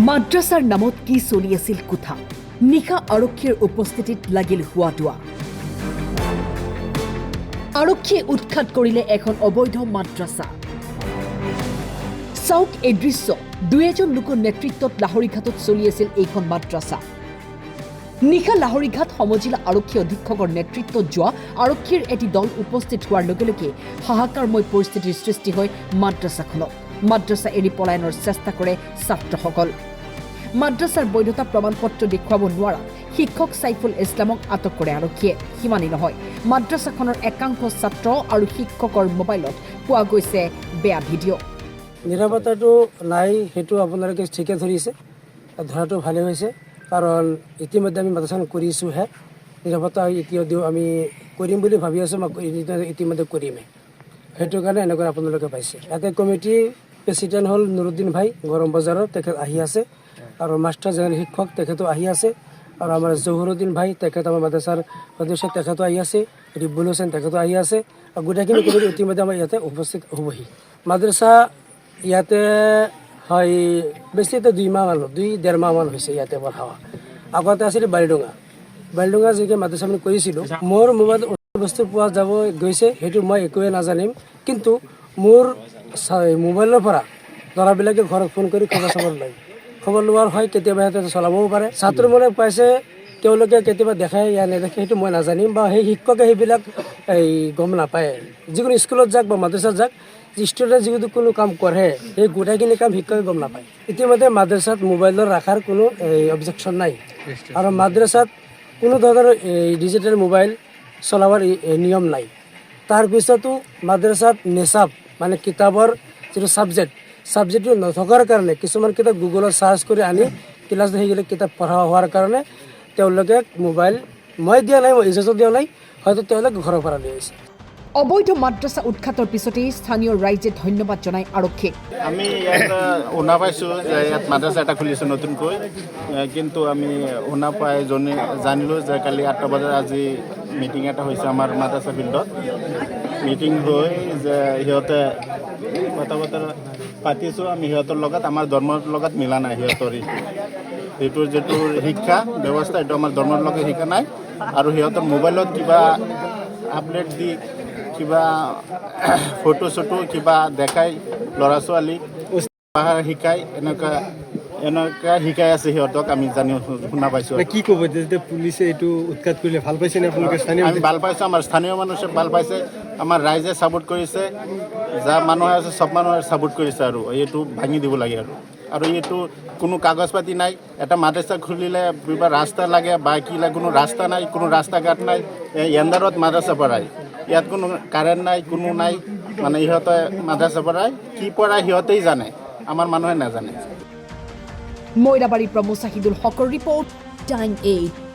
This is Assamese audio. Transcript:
মাদ্ৰাছাৰ নামত কি চলি আছিল কোঠা নিশা আৰক্ষীৰ উপস্থিতিত লাগিল হুৱাদুৱা আৰক্ষীয়ে উৎখাত কৰিলে এখন অবৈধ মাদ্ৰাছা চাওক এই দৃশ্য দুই এজন লোকৰ নেতৃত্বত লাহৰীঘাটত চলি আছিল এইখন মাদ্ৰাছা নিশা লাহৰীঘাট সমজিলা আৰক্ষী অধীক্ষকৰ নেতৃত্বত যোৱা আৰক্ষীৰ এটি দল উপস্থিত হোৱাৰ লগে লগে হাহাকাৰময় পৰিস্থিতিৰ সৃষ্টি হয় মাদ্ৰাছাখনত মাদ্ৰাছা এৰি পলায়নৰ চেষ্টা কৰে ছাত্ৰসকল মাদ্ৰাছাৰ বৈধতা প্ৰমাণপত্ৰ দেখুৱাব নোৱাৰা শিক্ষক সাইফুল ইছলামক আটক কৰে আৰক্ষীয়ে সিমানেই নহয় মাদ্ৰাছাখনৰ একাংশ ছাত্ৰ আৰু শিক্ষকৰ মোবাইলত পোৱা গৈছে বেয়া ভিডিঅ' নিৰাপত্তাটো নাই সেইটো আপোনালোকে ঠিকে ধৰিছে ধৰাটো ভালে হৈছে কাৰণ ইতিমধ্যে আমি মাদ্ৰাছাখন কৰিছোঁহে নিৰাপত্তা এতিয়াও আমি কৰিম বুলি ভাবি আছোঁ ইতিমধ্যে কৰিমেই সেইটো কাৰণে এনেকৈ আপোনালোকে পাইছে ইয়াতে কমিটি প্ৰেচিডেণ্ট হ'ল নুৰুদ্দিন ভাই গৰম বজাৰৰ তেখেত আহি আছে আৰু মাষ্টাৰ জেনেৰেল শিক্ষক তেখেতো আহি আছে আৰু আমাৰ জহুৰুদ্দিন ভাই তেখেত আমাৰ মাদ্ৰাছাৰ সদস্য তেখেতো আহি আছে ৰিবুল হুছেইন তেখেতো আহি আছে আৰু গোটেইখিনি কমিটি ইতিমধ্যে আমাৰ ইয়াতে উপস্থিত হ'বহি মাদ্ৰাছা ইয়াতে হয় বেছি এতিয়া 2 মাহ মান 2.5 মাহ মান হৈছে ইয়াতে পঢ়াৱা আগতে আছিলে বালিডুঙা যিকে মাদ্ৰাছা আমি কৰিছিলোঁ মোৰ মোবাইলত বস্তু পোৱা যাব গৈছে সেইটো মই একোৱে নাজানিম কিন্তু মোৰ মোবাইলৰ পৰা ল'ৰাবিলাকে ঘৰত ফোন কৰি খবৰ লোৱাৰ হয় কেতিয়াবা সিহঁতে চলাবও পাৰে ছাত্ৰ মনে পাইছে তেওঁলোকে কেতিয়াবা দেখাই ইয়া নেদেখে সেইটো মই নাজানিম বা সেই শিক্ষকে সেইবিলাক গম নাপায় যিকোনো স্কুলত যাওক বা মাদ্ৰাছাত যাওক ষ্টুডেণ্টে যিটো কোনো কাম কৰে সেই গোটেইখিনি কাম শিক্ষকে গম নাপায় ইতিমধ্যে মাদ্ৰাছাত মোবাইলৰ ৰখাৰ কোনো অবজেকশ্যন নাই আৰু মাদ্ৰাছাত কোনো ধৰণৰ ডিজিটেল মোবাইল চলাবৰ নিয়ম নাই তাৰপিছতো মাদ্ৰাছাত নিচাব মানে কিতাপৰ যিটো ছাবজেক্টটো নথকাৰ কাৰণে কিছুমান কিতাপ গুগলত চাৰ্চ কৰি আনি ক্লাছ সেইবিলাক কিতাপ পঢ়া হোৱাৰ কাৰণে তেওঁলোকে মোবাইল মই দিয়া নাই মই ইজাজত দিয়া নাই হয়তো তেওঁলোকে ঘৰৰ পৰা লৈ আহিছে অবৈধ মাদ্ৰাছা উৎখাতৰ পিছতেই স্থানীয় ৰাইজে ধন্যবাদ জনায় আৰক্ষীক আমি ইয়াত শুনা পাইছোঁ যে ইয়াত মাদ্ৰাছা এটা খুলিছে নতুনকৈ কিন্তু আমি শুনা পাই জানিলোঁ যে কালি 8টা বজাত আজি মিটিং এটা হৈছে আমাৰ মাদ্ৰাছা ফিল্ডত মিটিং হৈ যে সিহঁতে কথা বতৰা পাতিছোঁ আমি সিহঁতৰ লগত আমাৰ ধৰ্মৰ লগত মিলা নাই সিহঁতৰ এইটোৰ যিটো শিক্ষা ব্যৱস্থা এইটো আমাৰ ধৰ্মৰ লগত শিকা নাই আৰু সিহঁতৰ মোবাইলত কিবা আপডেট দি কিবা ফটো চটো কিবা দেখাই ল'ৰা ছোৱালী শিকাই এনেকুৱা শিকাই আছে সিহঁতক আমি শুনা পাইছোঁ কি ক'ব যেতিয়া পুলিচে এইটো উৎখাত কৰিলে ভাল পাইছে নে আপোনালোকে স্থানীয় আমি ভাল পাইছোঁ আমাৰ স্থানীয় মানুহে ভাল পাইছে আমাৰ ৰাইজে ছাপোৰ্ট কৰিছে যা মানুহ আছে চব মানুহে ছাপোৰ্ট কৰিছে আৰু এইটো ভাঙি দিব লাগে আৰু এইটো কোনো কাগজ পাতি নাই এটা মাদ্ৰাছা খুলিলে কিবা ৰাস্তা লাগে বা কি লাগে কোনো ৰাস্তা নাই কোনো ৰাস্তা ঘাট নাই এণ্ডাৰত মাদ্ৰাছা পঢ়ায় ইয়াত কোনো কাৰেণ্ট নাই কোনো নাই মানে ইহঁতে মাদ্ৰাছা পঢ়ায় কি পঢ়ায় সিহঁতেই জানে আমাৰ মানুহে নাজানে মইৰাবাৰীৰ পৰা মুছাহিদুল হকৰ ৰিপৰ্ট টাইম 8